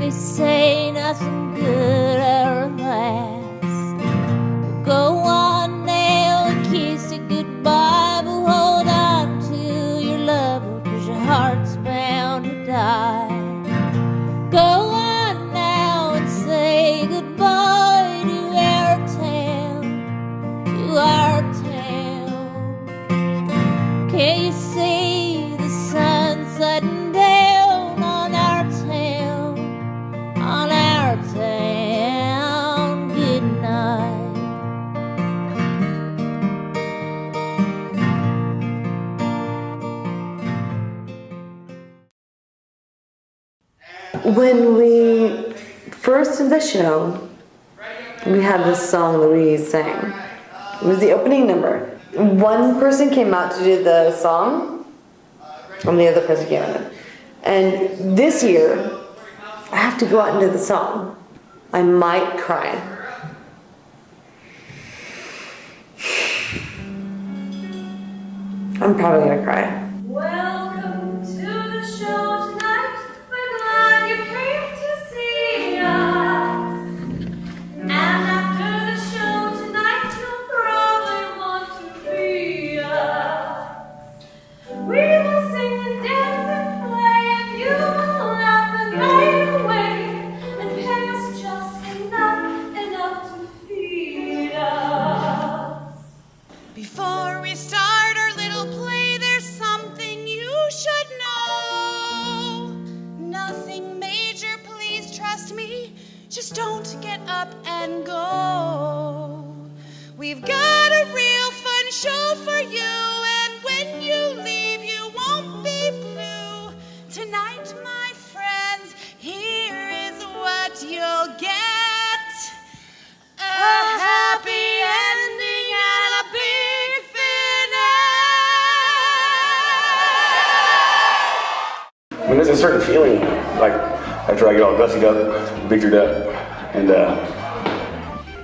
They say nothing good ever lasts. Go on now and kiss it goodbye, but hold on to your lover, 'cause your heart's bound to die. Go on now and say goodbye to our town, to our town. Can you see the sun setting down on our town, on our town? Good night. When we first did the show, we had this song Louise sang. It was the opening number. One person came out to do the song, and the other person came in. And this year, I have to go out and do the song. I might cry. I'm probably gonna cry. Welcome to the show tonight. We're glad you came to see us. And after the show tonight, you'll probably want to be us. We will sing and dance and play, and you will laugh the night away, and pay us just enough to feed us. Before we start our little play, there's something you should know. Nothing major, please trust me. Just don't get up and go. We've got a real fun show for you, and when you leave, you won't be blue. Tonight, my friends, here is what you'll get. A happy ending and a big finale. I mean, there's a certain feeling, like, after I get all gussied up, victored up, and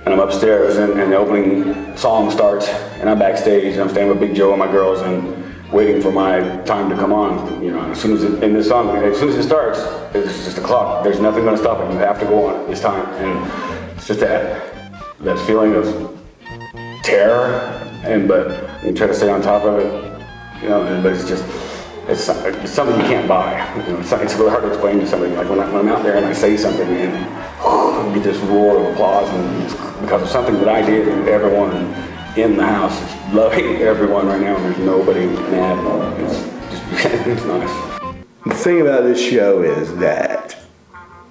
I'm upstairs, and the opening song starts, and I'm backstage, and I'm standing with Big Joe and my girls, and waiting for my time to come on. You know, as soon as in this song, as soon as it starts, it's just a clock. There's nothing going to stop it. You have to go on this time, and it's just that feeling of terror, but you try to stay on top of it, you know. But it's just. It's something you can't buy. You know, it's really hard to explain to somebody. Like when I'm out there and I say something and you get this roar of applause, and it's because of something that I did, and everyone in the house is loving everyone right now, and there's nobody mad. It's just it's nice. The thing about this show is that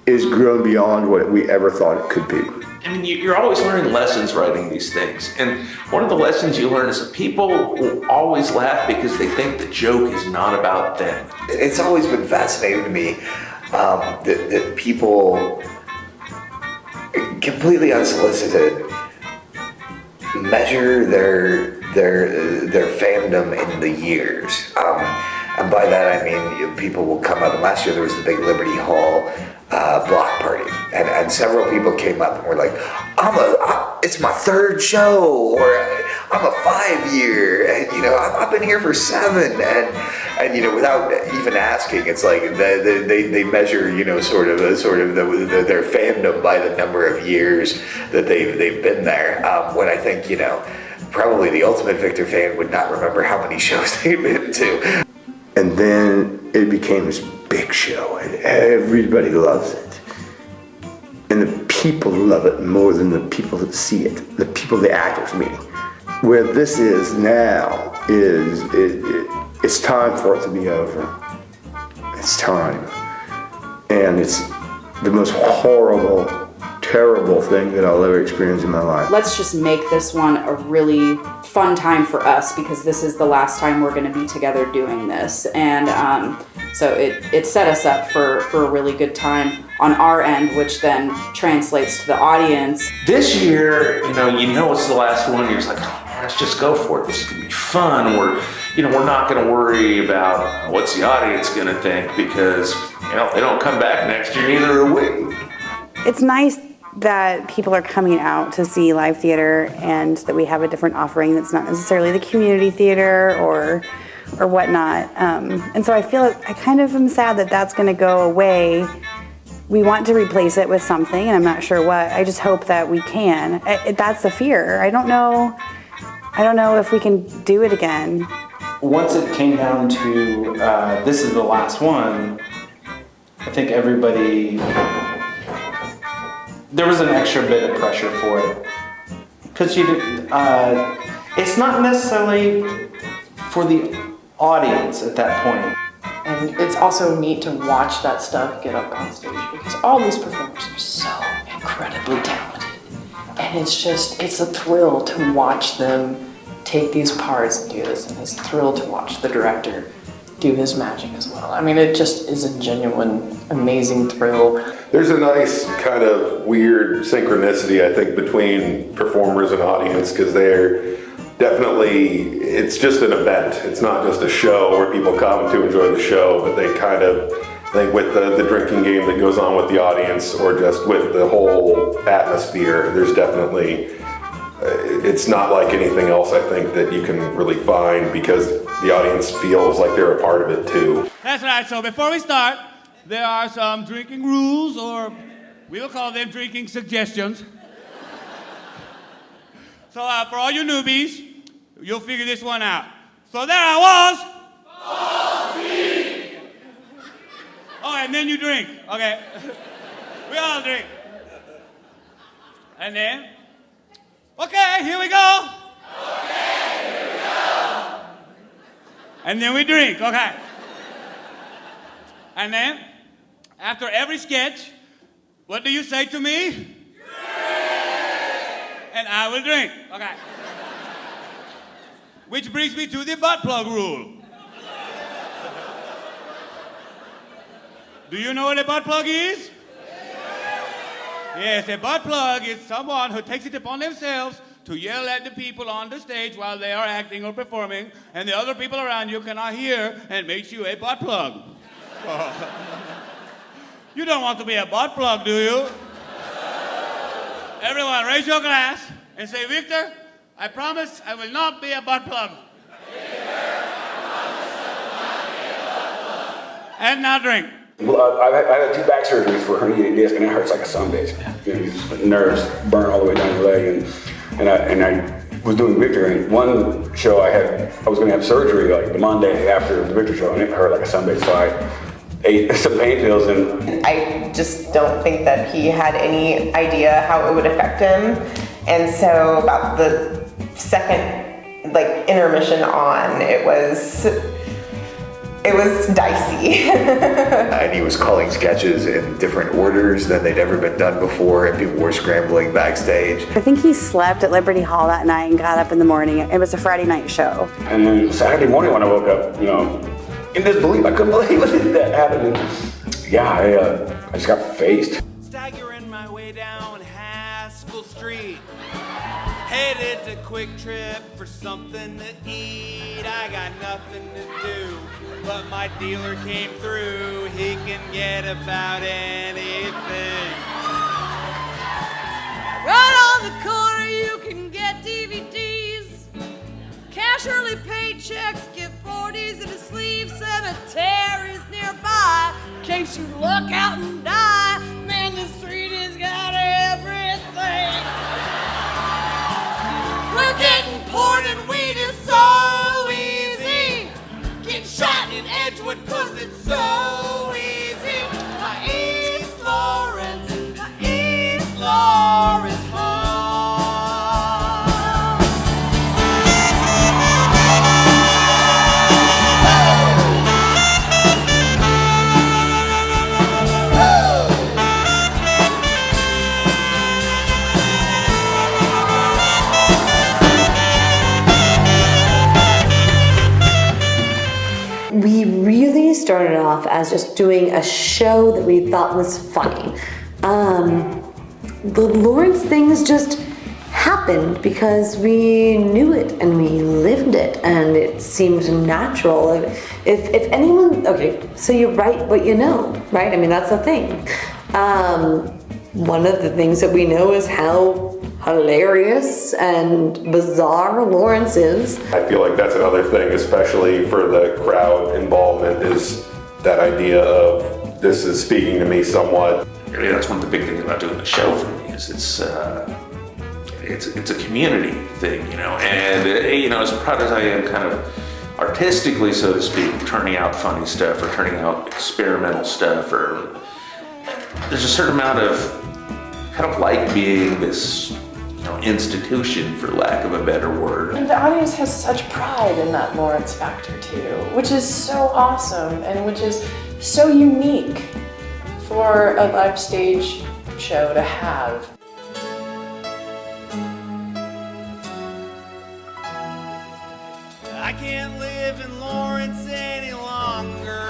it's grown beyond what we ever thought it could be. I mean, you're always learning lessons writing these things. And one of the lessons you learn is that people will always laugh because they think the joke is not about them. It's always been fascinating to me that people, completely unsolicited, measure their fandom in the years. And by that I mean people will come up, and last year there was the big Liberty Hall block party, and several people came up and were like, it's my third show, or I'm a 5-year, and you know, I've been here for 7, and you know, without even asking, it's like they measure, you know, sort of their fandom by the number of years that they've been there. When I think, you know, probably the ultimate Victor fan would not remember how many shows they've been to. And then it became this big show, and everybody loves it. And the people love it more than the people that see it, the actors meaning. Where this is now is, it's time for it to be over. It's time. And it's the most horrible, terrible thing that I'll ever experience in my life. Let's just make this one a really fun time for us, because this is the last time we're going to be together doing this, and so it set us up for a really good time on our end, which then translates to the audience. This year, you know it's the last one. You're just like, oh man, let's just go for it. This is gonna be fun. We're not gonna worry about what's the audience gonna think, because they don't come back next year, neither are we. It's nice that people are coming out to see live theater, and that we have a different offering that's not necessarily the community theater or whatnot. And so I kind of am sad that that's going to go away we want to replace it with something, and I'm not sure what. I just hope that we can. That's the fear. I don't know if we can do it again. Once it came down to this is the last one, I think everybody, there was an extra bit of pressure for it. Because it's not necessarily for the audience at that point. And it's also neat to watch that stuff get up on stage because all these performers are so incredibly talented. And it's a thrill to watch them take these parts and do this, and it's a thrill to watch the director do his magic as well. I mean, it just is a genuine, amazing thrill. There's a nice kind of weird synchronicity, I think, between performers and audience, because they're definitely, it's just an event. It's not just a show where people come to enjoy the show, but they kind of, I think with the drinking game that goes on with the audience, or just with the whole atmosphere, there's definitely, it's not like anything else, I think, that you can really find, because the audience feels like they're a part of it too. That's right, so before we start, there are some drinking rules, or we will call them drinking suggestions. So for all you newbies, you'll figure this one out. So there I was. Oh, and then you drink, okay. We all drink. And then, okay, here we go. And then we drink, okay. And then, after every sketch, what do you say to me? Drink! And I will drink, okay. Which brings me to the butt plug rule. Do you know what a butt plug is? Yes, a butt plug is someone who takes it upon themselves to yell at the people on the stage while they are acting or performing, and the other people around you cannot hear, and makes you a butt plug. You don't want to be a butt plug, do you? Everyone, raise your glass and say, Victor, I promise I will not be a butt plug. And now drink. Well, I had 2 back surgeries for herniated disc, and it hurts like a sumbitch. Nerves burn all the way down your leg, and I was doing Victor, and one show I was going to have surgery like the Monday after the Victor show, and it hurt like a sumbitch, so I ate some pain pills. And I just don't think that he had any idea how it would affect him, and so about the second intermission on, it was dicey. And he was calling sketches in different orders than they'd ever been done before, and people were scrambling backstage. I think he slept at Liberty Hall that night and got up in the morning. It was a Friday night show. And then Saturday morning when I woke up, in disbelief, I couldn't believe that happened. Yeah, I just got faced. Staggering my way down Haskell Street, headed to Quick Trip for something to eat. I got nothing to do, but my dealer came through. He can get about anything. Right on the corner, you can get DVDs. Cash early paychecks, get 40s in a sleeve. Cemeteries nearby, in case you look out and die. Man, the street has got everything. We're getting poured and weed is so easy. Get shot in Edgewood 'cause it's so easy. My East Lawrence home. We really started off as just doing a show that we thought was funny. The Lawrence things just happened because we knew it and we lived it and it seemed natural. If anyone, okay, so you write what you know, right? I mean, that's the thing. One of the things that we know is how hilarious and bizarre Lawrence is. I feel like that's another thing, especially for the crowd involvement, is that idea of this is speaking to me somewhat. that's one of the big things about doing the show for me is it's a community thing, and as proud as I am kind of artistically, so to speak, turning out funny stuff or turning out experimental stuff, or there's a certain amount of kind of like being this institution, for lack of a better word. And the audience has such pride in that Lawrence factor too, which is so awesome and which is so unique for a live stage show to have. I can't live in Lawrence any longer.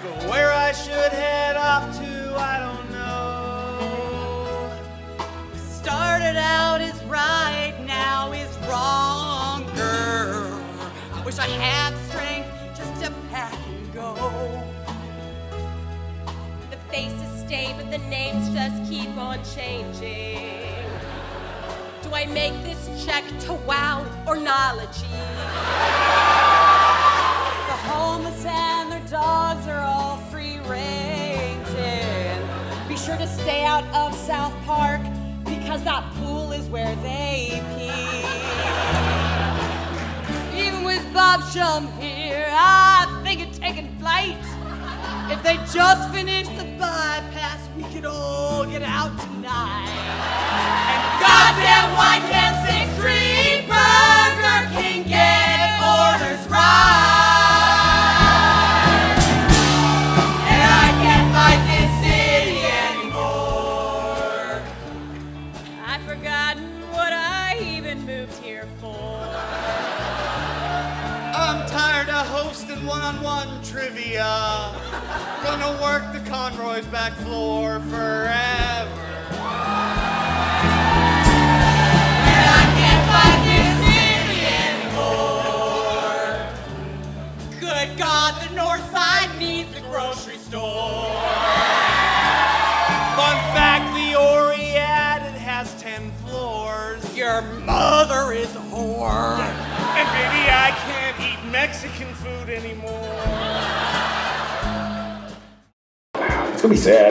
But where I should head off to, I don't know. Started out is right, now is wronger. I wish I had the strength just to pack and go. The faces stay, but the names just keep on changing. Do I make this check to wow or nology? The homeless and their dogs are all free ranging. Be sure to stay out of South Park, because that pool is where they pee. Even with Bob Shum here, I think of taking flight. If they just finished the bypass, we could all get out tonight. And goddamn, why can't 6th Street Burger King get orders right? And I can't fight this city anymore. I've forgotten what I even moved here for. I'm tired of hosting one-on-one trivia. Gonna work the Conroy's back floor forever. And I can't fight this city anymore. Good God, the North Side needs a grocery store. Fun fact, the Oriad, it has 10 floors. Your mother is a whore. And baby, I can't eat Mexican food anymore. It's gonna be sad.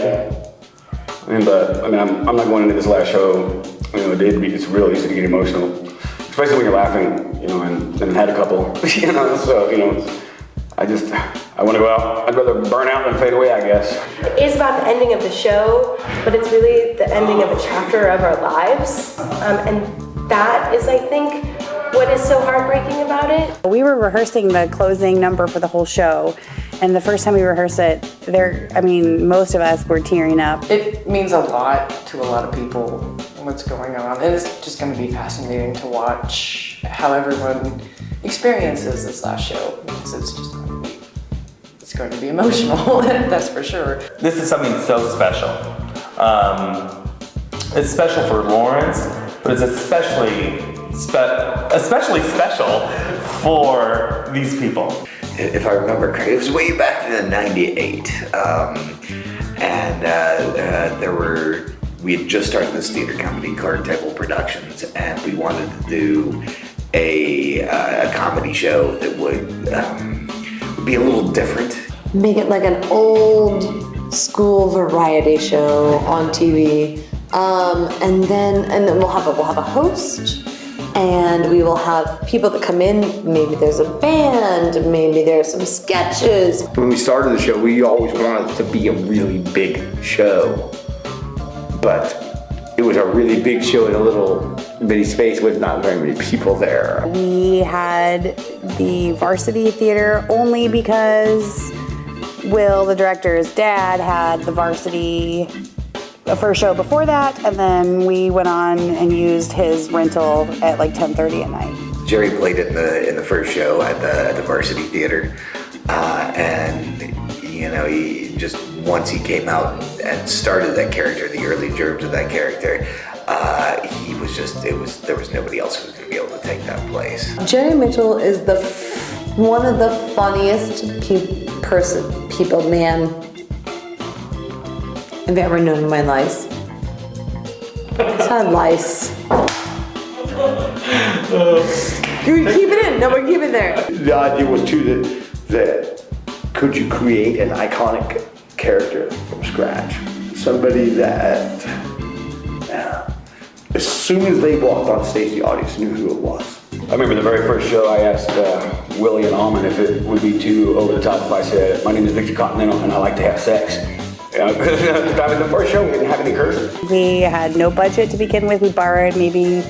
I'm not going into this last show. It's real easy to get emotional, especially when you're laughing, and had a couple, So, I want to go out. I'd rather burn out than fade away, I guess. It is about the ending of the show, but it's really the ending of a chapter of our lives, and that is, I think, what is so heartbreaking about it. We were rehearsing the closing number for the whole show, and the first time we rehearsed it, most of us were tearing up. It means a lot to a lot of people what's going on, and it's just going to be fascinating to watch how everyone experiences this last show, because it's going to be emotional, that's for sure. This is something so special. It's special for Lawrence, but it's especially special for these people. If I remember correctly, it was way back in '98, we had just started this theater company, Continental Productions, and we wanted to do a comedy show that would be a little different. Make it like an old school variety show on TV, and then we'll have a host, and we will have people that come in. Maybe there's a band, maybe there's some sketches. When we started the show, we always wanted it to be a really big show, but it was a really big show in a little bitty space with not very many people there. We had the varsity theater only because Will, the director's dad, had the varsity the first show before that, and then we went on and used his rental at like 10:30 at night. Jerry played it in the first show at the varsity theater, and he just, once he came out and started that character, the early germs of that character, there was nobody else who was going to be able to take that place. Jerry Mitchell is one of the funniest people, man, I've ever known in my life. It's not lice. You keep it in. No, we're keeping it there. The idea was too that could you create an iconic character from scratch. Somebody that, as soon as they walked on stage, the audience knew who it was. I remember the very first show I asked Willie and Almond if it would be too over the top if I said, my name is Victor Continental and I like to have sex. I mean, the first show we didn't have any cursing. We had no budget to begin with. We borrowed maybe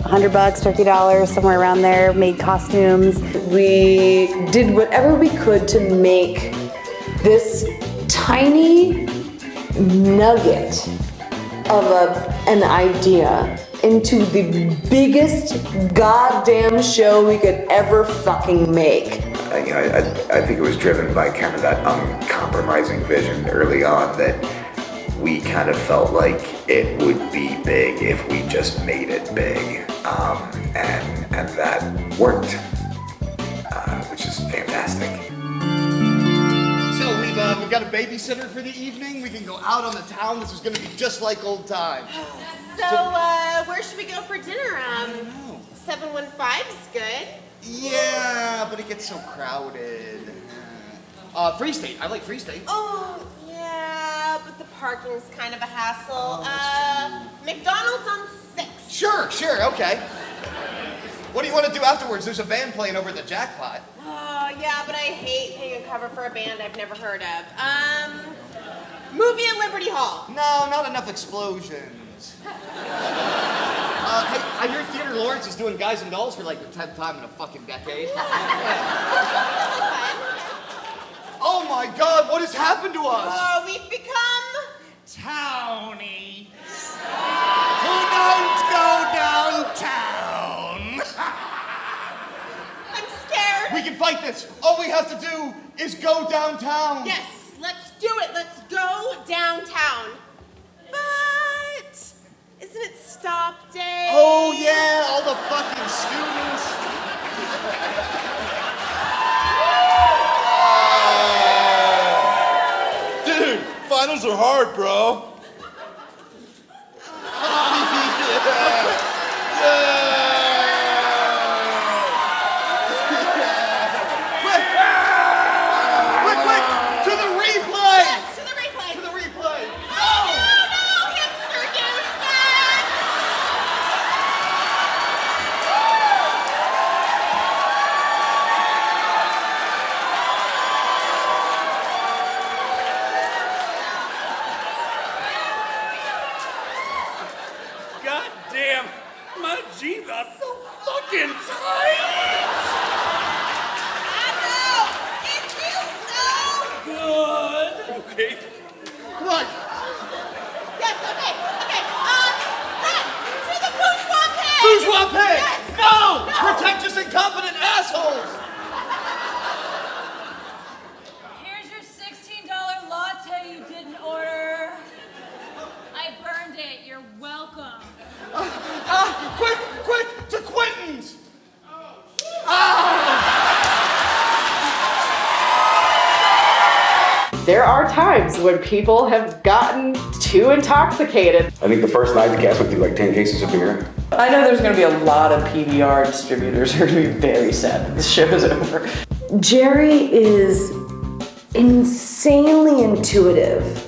$100, $50, somewhere around there, made costumes. We did whatever we could to make this tiny nugget of an idea into the biggest goddamn show we could ever fucking make. I think it was driven by kind of that uncompromising vision early on that we kind of felt like it would be big if we just made it big, and that worked, which is fantastic. So we've got a babysitter for the evening. We can go out on the town. This is going to be just like old times. So, where should we go for dinner? 715's good. Yeah, but it gets so crowded. Free State. I like Free State. Oh, yeah, but the parking's kind of a hassle. McDonald's on 6th. Sure, okay. What do you want to do afterwards? There's a band playing over at the Jackpot. Oh, yeah, but I hate paying a cover for a band I've never heard of. Movie at Liberty Hall. No, not enough explosions. Hey, I hear Theater Lawrence is doing Guys and Dolls for like the 10th time in a fucking decade. Oh my God, what has happened to us? Oh, we've become townies. Who don't go downtown? I'm scared. We can fight this. All we have to do is go downtown. Yes, let's do it. Let's go downtown. But isn't it stop day? Oh yeah, all the fucking students. Dude, finals are hard, bro. Quick, to the replay! Yes, to the replay. To the replay. No, hipster douchebag! God damn, my jeans are so fucking tight. It feels so Good. Okay. Come on. Yes, okay. Run to the bourgeois pig! Bourgeois pig! Yes. No! Protect us incompetent assholes! Here's your $16 latte you didn't order. I burned it. You're welcome. Quick, to Quentin's! There are times when people have gotten too intoxicated. I think the first night the cast went through like 10 cases of beer. I know there's going to be a lot of PBR distributors who are going to be very sad that this show is over. Jerry is insanely intuitive.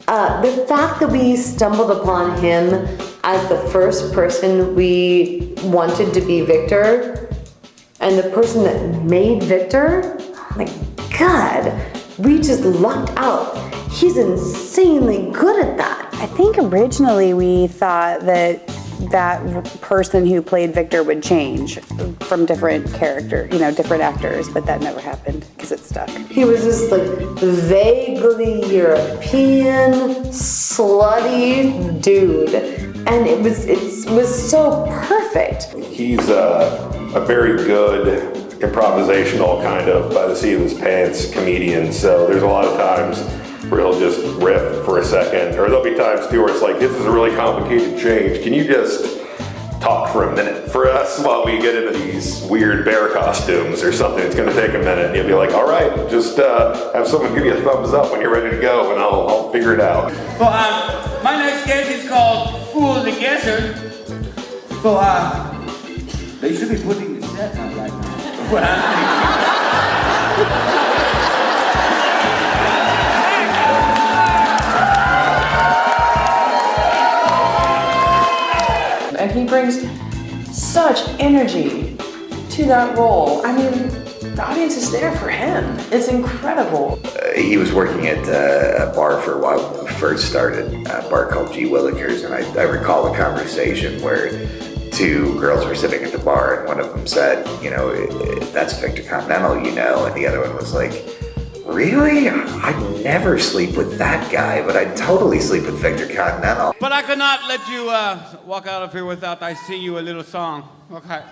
The fact that we stumbled upon him as the first person we wanted to be Victor, and the person that made Victor, my God, we just lucked out. He's insanely good at that. I think originally we thought that person who played Victor would change from different different actors, but that never happened because it stuck. He was this like vaguely European, slutty dude, and it was so perfect. He's a very good improvisational kind of by the seat of his pants comedian. So there's a lot of times where he'll just riff for a second, or there'll be times too where it's like, this is a really complicated change. Can you just talk for a minute for us while we get into these weird bear costumes or something? It's gonna take a minute, and you'll be like, all right, just have someone give you a thumbs up when you're ready to go, and I'll figure it out. So my next sketch is called Fool the Guesser. So they should be putting the set on right now. What I'm thinking. brings such energy to that role. I mean, the audience is there for him. It's incredible. He was working at a bar for a while when we first started, a bar called G. Willikers, and I recall a conversation where two girls were sitting at the bar, and one of them said, you know, that's Victor Continental, you know, and the other one was like, really? I'd never sleep with that guy, but I'd totally sleep with Victor Continental. But I could not let you walk out of here without I sing you a little song. Okay.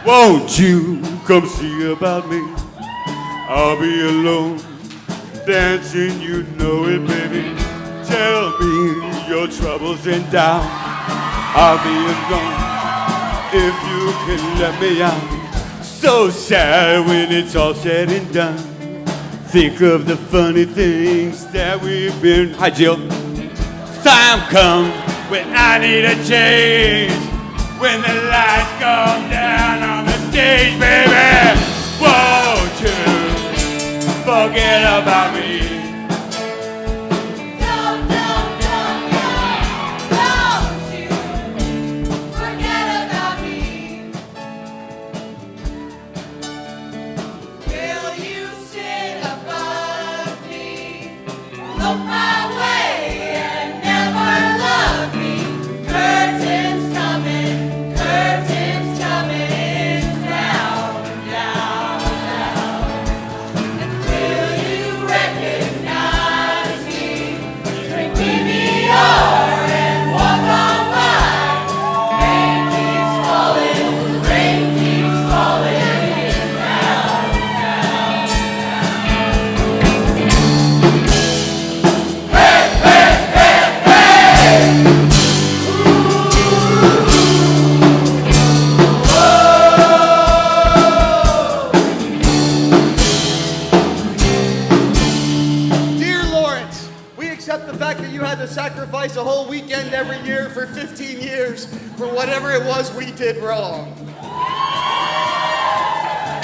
Won't you come see about me? I'll be alone, dancing, you know it, baby. Tell me your troubles and doubt. I'll be alone if you can let me out. So sad when it's all said and done. Think of the funny things that we've been. Hi, Jill. Time comes when I need a change. When the lights come down on the stage, baby, won't you forget about me? Don't you forget about me? Will you sit above me? Look my way and never love me. Curtains coming. Curtains coming down, down, down. And will you recognize me? Drink PBR and walk on by. Rain keeps falling down, down, down. Hey, hey, hey, hey! The fact that you had to sacrifice a whole weekend every year for 15 years for whatever it was we did wrong.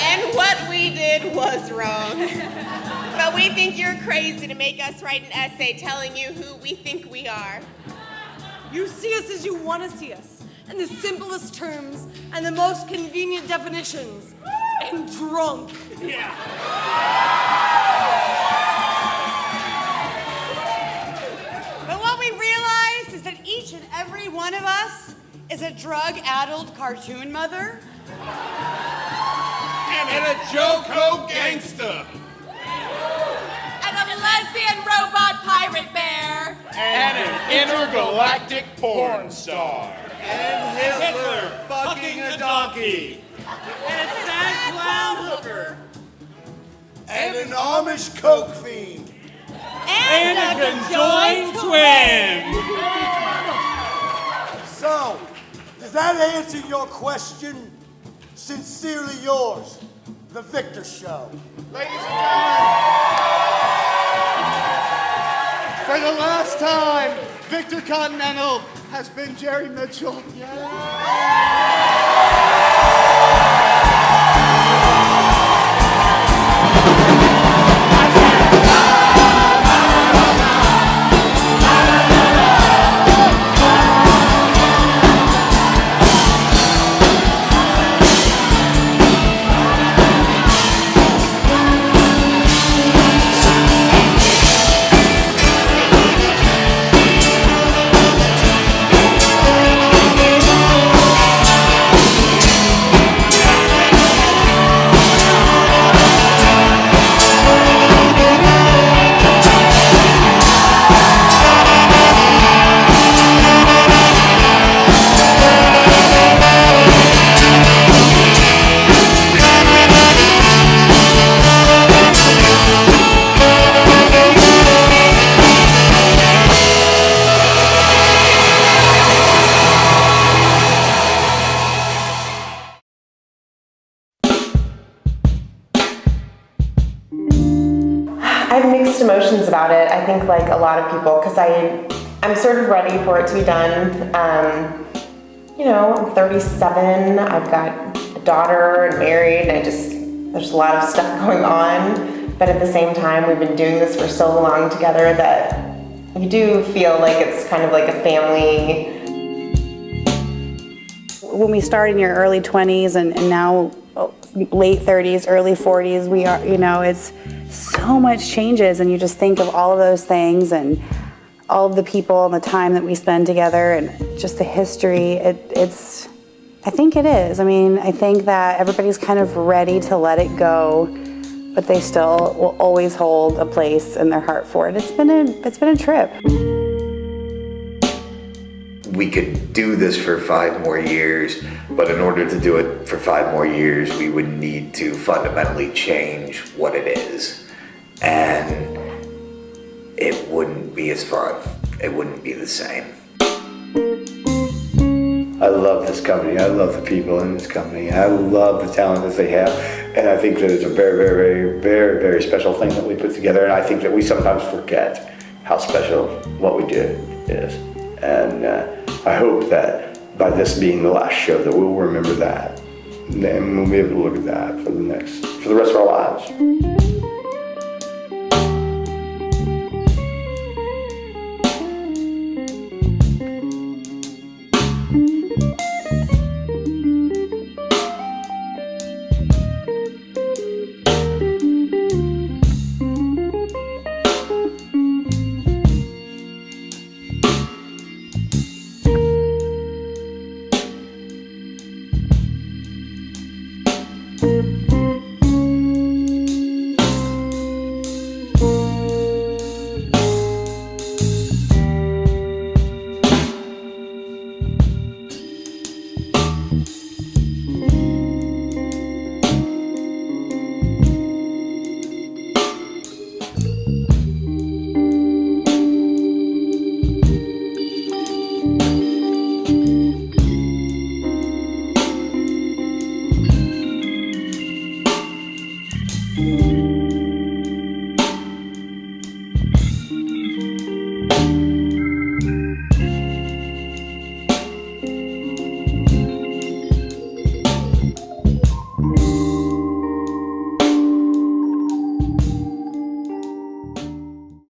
And what we did was wrong. But we think you're crazy to make us write an essay telling you who we think we are. You see us as you want to see us, in the simplest terms and the most convenient definitions. And drunk. Yeah. But what we realized is that each and every one of us is a drug-addled cartoon mother. And a Joko gangster. And a lesbian robot pirate bear. And an intergalactic porn star. And Hitler fucking a donkey. And a San Clown hooker. And an Amish coke fiend. And a conjoined twin. So, does that answer your question? Sincerely yours, The Victor Show. Ladies and gentlemen, for the last time, Victor Continental has been Jerry Mitchell. have mixed emotions about it. I think like a lot of people, because I'm sort of ready for it to be done. I'm 37, I've got a daughter and married, and there's a lot of stuff going on. But at the same time, we've been doing this for so long together that you do feel like it's kind of like a family. When we start in your early 20s and now late 30s, early 40s, we are, it's so much changes, and you just think of all of those things and all of the people and the time that we spend together and just the history. I think it is. I mean, I think that everybody's kind of ready to let it go, but they still will always hold a place in their heart for it. It's been a trip. We could do this for 5 more years, but in order to do it for 5 more years, we would need to fundamentally change what it is. And it wouldn't be as fun. It wouldn't be the same. I love this company. I love the people in this company. I love the talent that they have. And I think that it's a very, very, very, very special thing that we put together. And I think that we sometimes forget how special what we do is. And I hope that by this being the last show that we'll remember that. And we'll be able to look at that for the rest of our lives.